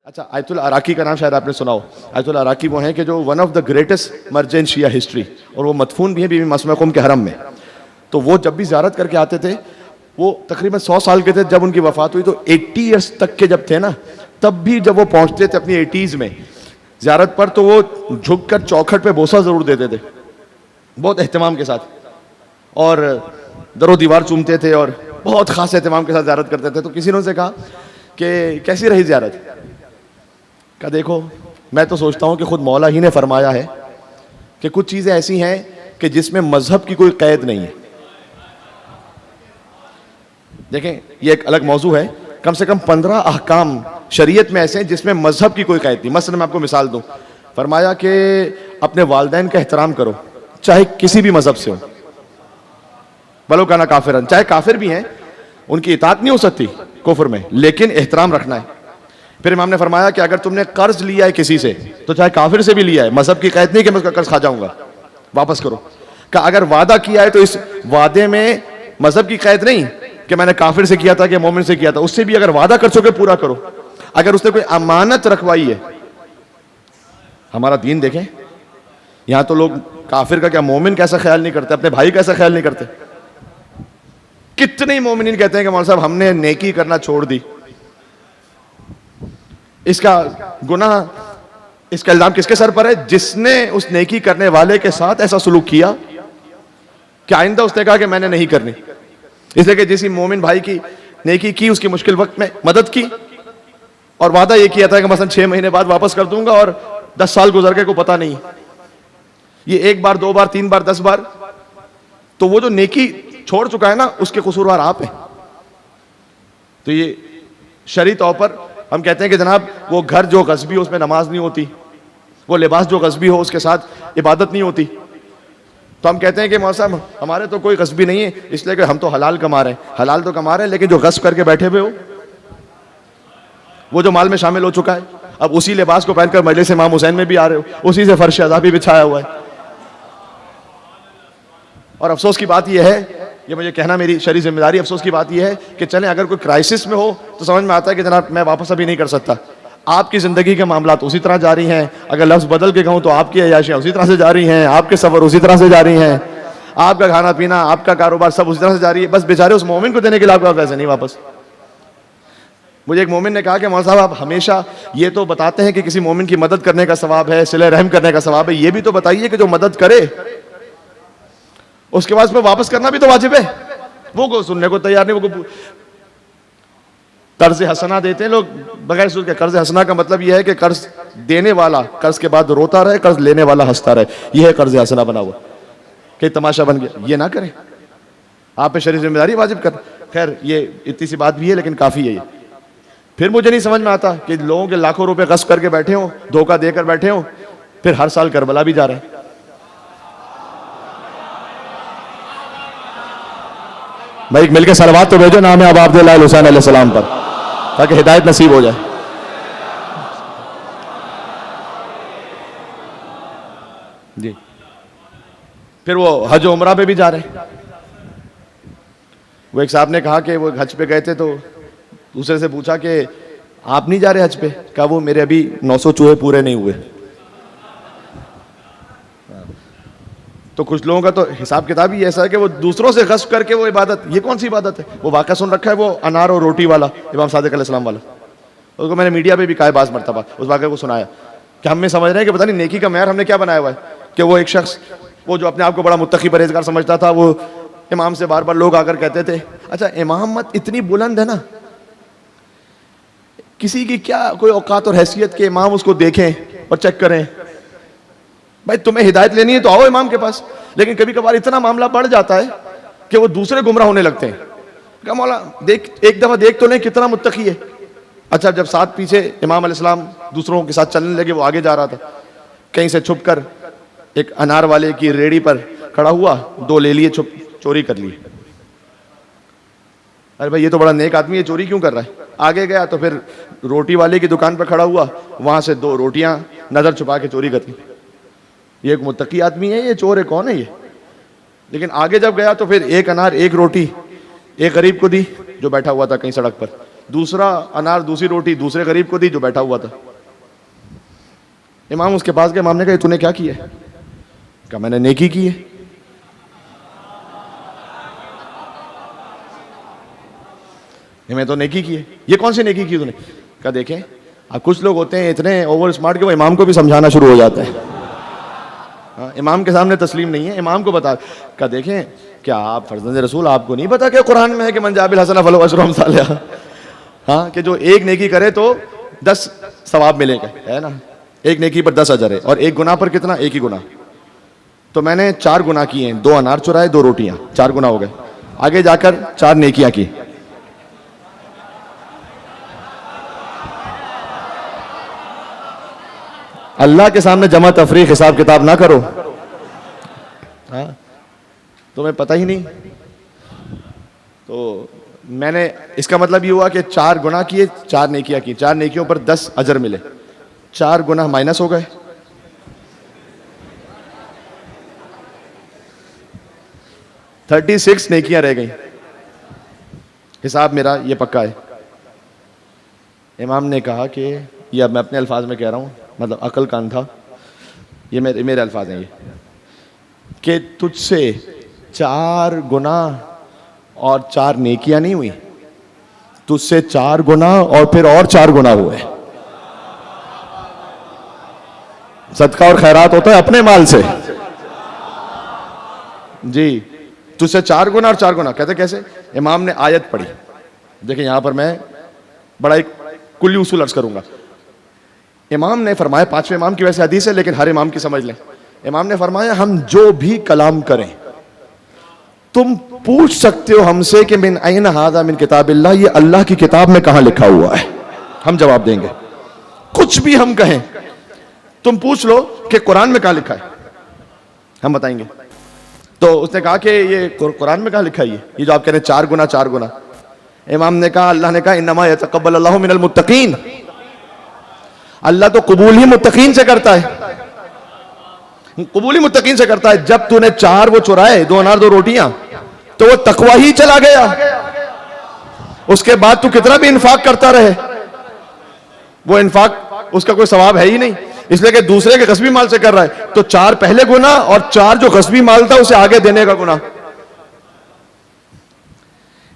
اچھا، آیت العراقی کا نام شاید آپ نے سنا ہو. آیت العراقی وہ ہیں کہ جو one of the greatest merger Shia history, اور وہ مدفون بھی ہیں بی بی معصومہ قم کے حرم میں. تو وہ جب بھی زیارت کر کے آتے تھے، وہ تقریباً 100 سال کے تھے جب ان کی وفات ہوئی، تو 80 ایئرس تک کے جب تھے نا، تب بھی جب وہ پہنچتے تھے اپنی 80s میں زیارت پر، تو وہ جھک کر چوکھٹ پہ بوسہ ضرور دیتے تھے، بہت اہتمام کے ساتھ، اور در و دیوار چومتے تھے اور بہت خاص اہتمام کے ساتھ زیارت کرتے تھے. تو کسی نے ان سے کہا کہ کیسی رہی زیارت؟ کہ دیکھو، میں تو سوچتا ہوں کہ خود مولا ہی نے فرمایا ہے کہ کچھ چیزیں ایسی ہیں کہ جس میں مذہب کی کوئی قید نہیں ہے. دیکھیں، یہ ایک الگ موضوع ہے. کم سے کم 15 احکام شریعت میں ایسے ہیں جس میں مذہب کی کوئی قید نہیں. مثلا میں آپ کو مثال دوں، فرمایا کہ اپنے والدین کا احترام کرو، چاہے کسی بھی مذہب سے ہو، بلو کانا کافرن، چاہے کافر بھی ہیں، ان کی اطاعت نہیں ہو سکتی کفر میں، لیکن احترام رکھنا ہے. پھر امام نے فرمایا کہ اگر تم نے قرض لیا ہے کسی سے، تو چاہے کافر سے بھی لیا ہے، مذہب کی قید نہیں کہ میں اس کا قرض کھا جاؤں گا، واپس کرو. کہ اگر وعدہ کیا ہے تو اس وعدے میں مذہب کی قید نہیں کہ میں نے کافر سے کیا تھا کہ مومن سے کیا تھا، اس سے بھی اگر وعدہ کر چکے پورا کرو. اگر اس نے کوئی امانت رکھوائی ہے، ہمارا دین دیکھیں، یہاں تو لوگ کافر کا کیا مومن کیسا خیال نہیں کرتے، اپنے بھائی کیسا خیال نہیں کرتے. کتنے مومنین کہتے ہیں کہ مولانا صاحب ہم نے نیکی کرنا چھوڑ دی. اس کا گناہ، اس کا الزام کس کے سر پر ہے؟ جس نے اس نیکی کرنے والے کے ساتھ ایسا سلوک کیا کہ آئندہ اس نے کہا کہ میں نے نہیں کرنی. اس لیے کہ جسی مومن بھائی کی نیکی کی، اس کی مشکل وقت میں مدد کی، اور وعدہ یہ کیا تھا کہ مثلا 6 مہینے بعد واپس کر دوں گا، اور 10 سال گزر گئے کو پتہ نہیں. یہ 1 بار 2 بار 3 بار 10 بار، تو وہ جو نیکی چھوڑ چکا ہے نا، اس کے قصوروار آپ ہیں. تو یہ شرعی طور پر ہم کہتے ہیں کہ جناب وہ گھر جو غصبی ہو اس میں نماز نہیں ہوتی، وہ لباس جو غصبی ہو اس کے ساتھ عبادت نہیں ہوتی. تو ہم کہتے ہیں کہ مولانا صاحب ہمارے تو کوئی غصبی نہیں ہے، اس لیے کہ ہم تو حلال کما رہے ہیں. حلال تو کما رہے ہیں، لیکن جو غصب کر کے بیٹھے ہوئے ہو، وہ جو مال میں شامل ہو چکا ہے، اب اسی لباس کو پہن کر مجلس امام حسین میں بھی آ رہے ہو، اسی سے فرش عذاب بھی بچھایا ہوا ہے. اور افسوس کی بات یہ ہے، یہ مجھے کہنا میری شرعی ذمہ داری، افسوس کی بات یہ ہے کہ چلیں اگر کوئی کرائسس میں ہو تو سمجھ میں آتا ہے کہ جناب میں واپس ابھی نہیں کر سکتا. آپ کی زندگی کے معاملات اسی طرح جاری ہیں، اگر لفظ بدل کے کہوں تو آپ کی عیاشیاں اسی طرح سے جاری ہیں، آپ کے سفر اسی طرح سے جاری ہیں، آپ کا کھانا پینا، آپ کا کاروبار سب اسی طرح سے جاری ہے. بس بیچارے اس مومن کو دینے کے لیے آپ کے پاس پیسے نہیں واپس. مجھے ایک مومن نے کہا کہ مولانا صاحب آپ ہمیشہ یہ تو بتاتے ہیں کہ کسی مومن کی مدد کرنے کا ثواب ہے، صلہ رحم کرنے کا ثواب ہے، یہ بھی تو بتائیے کہ جو مدد کرے اس کے بعد میں واپس کرنا بھی تو واجب ہے. وہ کو سننے کو تیار نہیں. وہ قرض حسنہ دیتے ہیں لوگ بغیر سود کے. قرض حسنہ کا مطلب یہ ہے کہ قرض دینے والا قرض کے بعد روتا رہے، قرض لینے والا ہنستا رہے. یہ ہے قرض حسنہ بنا ہوا کہ تماشا بن گیا. یہ نہ کریں، آپ پہ شرعی ذمہ داری واجب کر. خیر یہ اتنی سی بات بھی ہے لیکن کافی ہے یہ. پھر مجھے نہیں سمجھ میں آتا کہ لوگوں کے لاکھوں روپے غصب کر کے بیٹھے ہوں، دھوکہ دے کر بیٹھے ہوں، پھر ہر سال کربلا بھی جا رہے ہیں. بھائی ایک مل کے صلوات تو بھیجو نام ابا عبداللہ حسین علیہ السلام پر، تاکہ ہدایت نصیب ہو جائے. جی پھر وہ حج و عمرہ پہ بھی جا رہے ہیں. وہ ایک صاحب نے کہا کہ وہ حج پہ گئے تھے، تو دوسرے سے پوچھا کہ آپ نہیں جا رہے حج پہ؟ کہا وہ میرے ابھی 900 چوہے پورے نہیں ہوئے. تو کچھ لوگوں کا تو حساب کتاب ہی ایسا ہے کہ وہ دوسروں سے غصب کر کے وہ عبادت، یہ کون سی عبادت ہے؟ وہ واقعہ سن رکھا ہے وہ انار اور روٹی والا، امام صادق علیہ السلام والا. اس کو میں نے میڈیا پہ بھی کہا ہے بعض مرتبہ، اس واقعے کو سنایا کہ ہم میں سمجھ رہے ہیں کہ پتہ نہیں نیکی کا معیار ہم نے کیا بنایا ہوا ہے کہ وہ ایک شخص وہ جو اپنے آپ کو بڑا متقی پرہیزگار سمجھتا تھا، وہ امام سے بار بار لوگ آ کر کہتے تھے اچھا امامت اتنی بلند ہے نا، کسی کی کیا کوئی اوقات اور حیثیت کے امام اس کو دیکھیں اور چیک کریں. بھائی تمہیں ہدایت لینی ہے تو آؤ امام کے پاس. لیکن کبھی کبھار اتنا معاملہ بڑھ جاتا ہے کہ وہ دوسرے گمراہ ہونے لگتے ہیں. کہ مولا دیکھ ایک دفعہ دیکھ تو لیں کتنا متقی ہے. اچھا جب ساتھ پیچھے امام علیہ السلام دوسروں کے ساتھ چلنے لگے، وہ آگے جا رہا تھا، کہیں سے چھپ کر ایک انار والے کی ریڑھی پر کھڑا ہوا، 2 لے لیے، چھپ چوری کر لیے. ارے بھائی یہ تو بڑا نیک آدمی ہے، چوری کیوں کر رہا ہے؟ آگے گیا تو پھر روٹی والے کی دکان پر کھڑا ہوا، وہاں سے 2 روٹیاں نظر چھپا کے چوری کر لی. یہ ایک متقی آدمی ہے، یہ چور ہے، کون ہے یہ؟ لیکن آگے جب گیا تو پھر 1 انار 1 روٹی ایک غریب کو دی جو بیٹھا ہوا تھا کہیں سڑک پر. دوسرا انار دوسری روٹی دوسرے غریب کو دی جو بیٹھا ہوا تھا. امام اس کے پاس گئے, امام نے کہا تو نے کیا کیا ہے؟ کہا میں نے نیکی کی ہے. میں تو نیکی کی ہے. یہ کون سی نیکی کی تو نے؟ کہا دیکھیں اب کچھ لوگ ہوتے ہیں اتنے اوور اسمارٹ کہ وہ امام کو بھی سمجھانا شروع ہو جاتا ہے. امام کے سامنے تسلیم نہیں ہے, امام کو بتا. کہا دیکھیں کیا آپ فرزند رسول آپ کو نہیں پتا کہ قرآن میں ہے کہ من جاء بالحسنۃ فلہ عشر امثالہا, ہاں کہ جو ایک نیکی کرے تو 10 ثواب ملے گا, ہے نا, ایک نیکی پر 10 اجر ہے, اور ایک گناہ پر کتنا؟ ایک ہی گناہ. تو میں نے 4 گناہ کیے ہیں, 2 انار چرائے 2 روٹیاں, 4 گناہ ہو گئے. آگے جا کر 4 نیکیاں کی. اللہ کے سامنے جمع تفریق حساب کتاب نہ کرو, ہاں تمہیں پتہ ہی نہیں. تو میں نے اس کا مطلب یہ ہوا کہ 4 گناہ کیے 4 نیکیاں کی, 4 نیکیوں پر 10 اجر ملے, 4 گناہ مائنس ہو گئے. « 36 نیکیاں رہ گئیں. حساب میرا یہ پکا ہے. امام نے کہا کہ یہ اب میں اپنے الفاظ میں کہہ رہا ہوں, مطلب عقل کان تھا, یہ میرے الفاظ ہیں یہ, کہ تجھ سے 4 گناہ اور 4 نیکیاں نہیں ہوئی, تجھ سے 4 گناہ اور پھر اور 4 گناہ ہوئے. صدقہ اور خیرات ہوتا ہے اپنے مال سے جی. تجھ سے 4 گناہ اور 4 گناہ. کہتے کیسے؟ امام نے آیت پڑھی. دیکھیں یہاں پر میں بڑا ایک کلی اصول عرض کروں گا. امام نے فرمایا, 5ویں امام کی ویسے حدیث ہے لیکن ہر امام کی سمجھ لیں. امام نے فرمایا ہم جو بھی کلام کریں تم پوچھ سکتے ہو ہم سے کہ من این ھذا من کتاب اللہ, یہ اللہ کی کتاب میں کہاں لکھا ہوا ہے, ہم جواب دیں گے. کچھ بھی ہم کہیں تم پوچھ لو کہ قرآن میں کہاں لکھا ہے, ہم بتائیں گے. تو اس نے کہا کہ یہ قرآن میں کہاں لکھا ہے یہ جو آپ کہہ رہے ہیں 4 گناہ 4 گناہ. امام نے کہا, اللہ نے کہا انما یتقبل اللہ من المتقین, اللہ تو قبول ہی متقین سے کرتا ہے, قبول ہی متقین سے کرتا ہے. جب تو نے 4 وہ چرائے 2 انار 2 روٹیاں تو وہ تقوی ہی چلا گیا. اس کے بعد تو کتنا بھی انفاق کرتا رہے وہ انفاق اس کا کوئی ثواب ہے ہی نہیں, اس لیے کہ دوسرے کے غصبی مال سے کر رہا ہے. تو 4 پہلے گناہ اور 4 جو غصبی مال تھا اسے آگے دینے کا گناہ.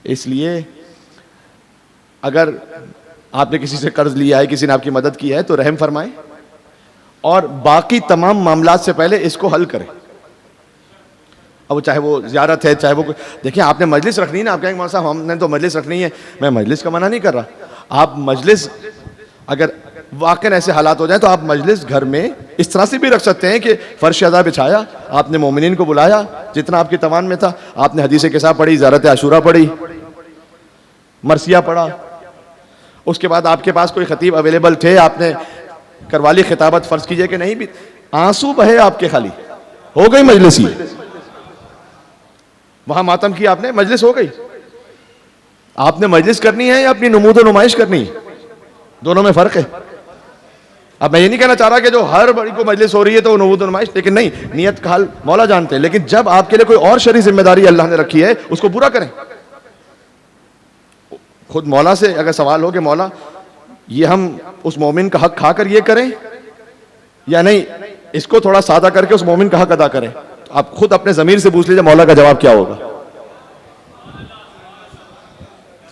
اس لیے اگر آپ نے کسی سے قرض لیا ہے, کسی نے آپ کی مدد کی ہے تو رحم فرمائیں اور باقی تمام معاملات سے پہلے اس کو حل کریں. اب چاہے وہ زیارت ہے چاہے وہ دیکھیں آپ نے مجلس رکھنی ہے نا, آپ کہیں گے مولانا صاحب ہم نے تو مجلس رکھنی ہے. میں مجلس کا منع نہیں کر رہا, آپ مجلس اگر واقعا ایسے حالات ہو جائیں تو آپ مجلس گھر میں اس طرح سے بھی رکھ سکتے ہیں کہ فرش ادا بچھایا, آپ نے مومنین کو بلایا جتنا آپ کی توان میں تھا, آپ نے حدیث قصہ پڑھی, زیارت عاشورہ پڑھی, مرثیہ پڑھا, اس کے بعد آپ کے پاس کوئی خطیب اویلیبل تھے, آپ نے کروا لی خطابت, فرض کیجئے کہ نہیں بھی آنسو بہے آپ کے, خالی ہو گئی مجلس ہی, وہاں ماتم کیا آپ نے, مجلس ہو گئی. آپ نے مجلس کرنی ہے یا اپنی نمود و نمائش کرنی ہے, دونوں میں فرق ہے. اب میں یہ نہیں کہنا چاہ رہا کہ جو ہر بڑی کو مجلس ہو رہی ہے تو نمود و نمائش, لیکن نہیں, نیت کا حال مولا جانتے ہیں. لیکن جب آپ کے لیے کوئی اور شرعی ذمہ داری اللہ نے رکھی ہے اس کو پورا کریں. خود مولا سے اگر سوال ہو کہ مولا یہ ہم اس مومن کا حق کھا کر یہ کریں یا نہیں, اس کو تھوڑا سادہ کر کے اس مومن کا حق ادا کریں, آپ خود اپنے ضمیر سے پوچھ لیجئے مولا کا جواب کیا ہوگا.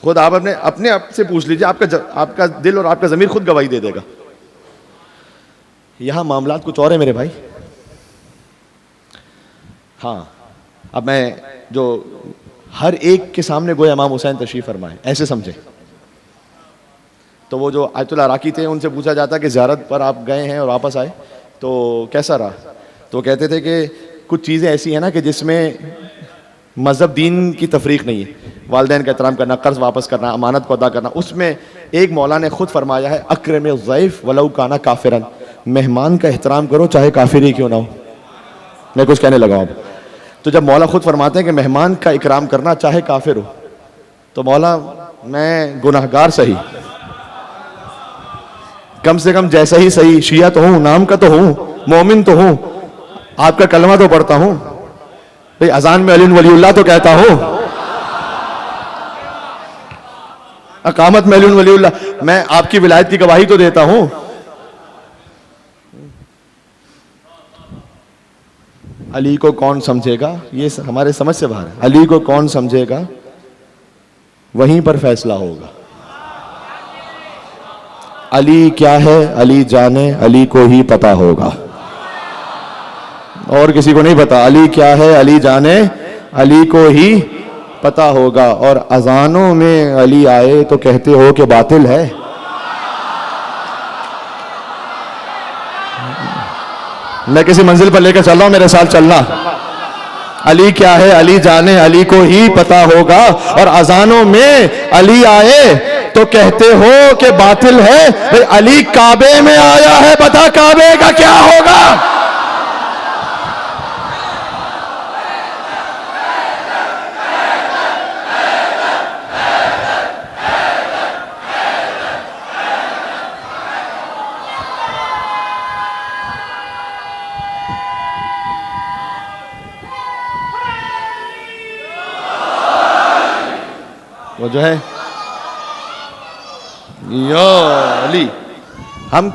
خود آپ اپنے آپ سے پوچھ لیجئے, آپ کا دل اور آپ کا ضمیر خود گواہی دے دے گا. یہاں معاملات کچھ اور ہیں میرے بھائی. ہاں اب میں جو ہر ایک کے سامنے گویا امام حسین تشریف فرمائے ایسے سمجھیں. تو وہ جو آیت اللہ عراقی تھے ان سے پوچھا جاتا کہ زیارت پر آپ گئے ہیں اور واپس آئے تو کیسا رہا, تو کہتے تھے کہ کچھ چیزیں ایسی ہیں نا کہ جس میں مذہب دین کی تفریق نہیں ہے. والدین کا احترام کرنا, قرض واپس کرنا, امانت کو ادا کرنا. اس میں ایک مولا نے خود فرمایا ہے اکرم الضیف ولو کان کافرا, مہمان کا احترام کرو چاہے کافر ہی کیوں نہ ہو. میں کچھ کہنے لگا ہوں. تو جب مولا خود فرماتے ہیں کہ مہمان کا اکرام کرنا چاہے کافر ہو, تو مولا میں گناہگار صحیح, کم سے کم جیسا ہی صحیح, شیعہ تو ہوں, نام کا تو ہوں, مومن تو ہوں, آپ کا کلمہ تو پڑھتا ہوں, بھئی اذان میں علی ولی اللہ تو کہتا ہوں. اقامت میں علی ولی اللہ. میں آپ کی ولایت کی گواہی تو دیتا ہوں. علی کو کون سمجھے گا یہ ہمارے سمجھ سے باہر ہے. علی کو کون سمجھے گا وہیں پر فیصلہ ہوگا. علی کیا ہے علی جانے علی کو ہی پتا ہوگا, اور کسی کو نہیں پتا. علی کیا ہے علی جانے علی کو ہی پتا ہوگا. اور اذانوں میں علی آئے تو کہتے ہو کہ باطل ہے. میں کسی منزل پر لے کے چل رہا ہوں, میرے ساتھ چلنا. علی کیا ہے علی جانے علی کو ہی پتا ہوگا. اور اذانوں میں علی آئے تو کہتے ہو کہ باطل ہے. علی کعبے میں آیا ہے, بتا کعبے کا کیا ہوگا. وہ جو ہے یا علی, ہم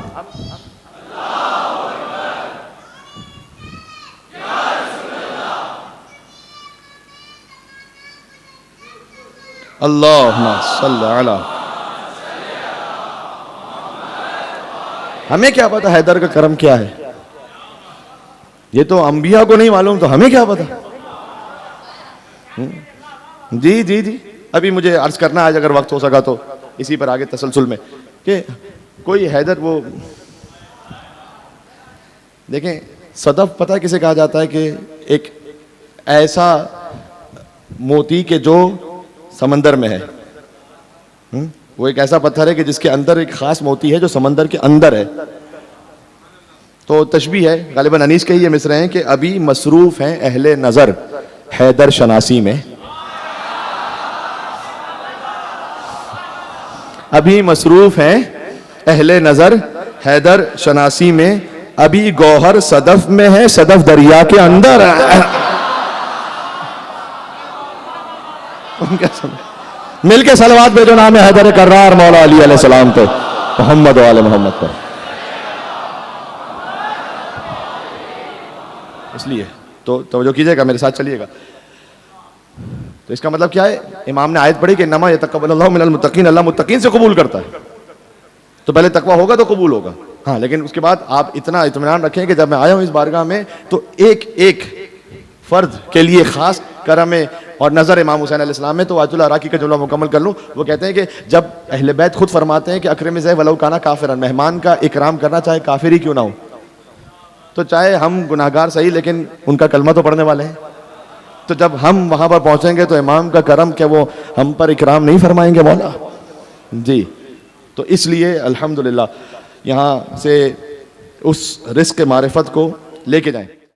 اللہم صلی علی. ہمیں کیا پتا حیدر کا کرم کیا ہے, یہ تو انبیاء کو نہیں معلوم, تو ہمیں کیا پتا. جی جی جی ابھی مجھے عرض کرنا آج اگر وقت ہو سکا تو اسی پر آگے تسلسل میں کہ کوئی حیدر, وہ دیکھیں صدف پتہ کسے کہا جاتا ہے کہ ایک ایسا موتی کہ جو سمندر میں ہے. وہ ایک ایسا پتھر ہے کہ جس کے اندر ایک خاص موتی ہے جو سمندر کے اندر ہے. تو تشبیہ ہے, غالباً انیس کے ہی یہ مصرع ہیں کہ ابھی مصروف ہیں اہل نظر حیدر شناسی میں. ابھی مصروف ہیں اہل نظر حیدر شناسی میں. ابھی گوہر صدف میں ہے, صدف دریا کے اندر. مل کے صلوات بھیجو نام حیدر کرار مولا علی علیہ السلام پہ, محمد و آل محمد پر. اس لیے تو توجہ کیجئے گا, میرے ساتھ چلیے گا. تو اس کا مطلب کیا ہے, امام نے آیت پڑھی کہ انما یتقبل اللہ من المتقین, اللہ متقین سے قبول کرتا ہے. تو پہلے تقوی ہوگا تو قبول ہوگا. ہاں لیکن اس کے بعد آپ اتنا اطمینان رکھیں کہ جب میں آیا ہوں اس بارگاہ میں تو ایک ایک فرد کے لیے خاص کرم اور نظر امام حسین علیہ السلام میں. تو واجد العراقی کا جملہ مکمل کر لوں. وہ کہتے ہیں کہ جب اہل بیت خود فرماتے ہیں کہ اکرم ذی ولو کانا کافرا, مہمان کا اکرام کرنا چاہے کافر ہی کیوں نہ ہو, تو چاہے ہم گناہگار صحیح لیکن ان کا کلمہ تو پڑھنے والے ہیں. تو جب ہم وہاں پر پہنچیں گے تو امام کا کرم کہ وہ ہم پر اکرام نہیں فرمائیں گے مولا جی. تو اس لیے الحمدللہ یہاں سے اس رزق معرفت کو لے کے جائیں.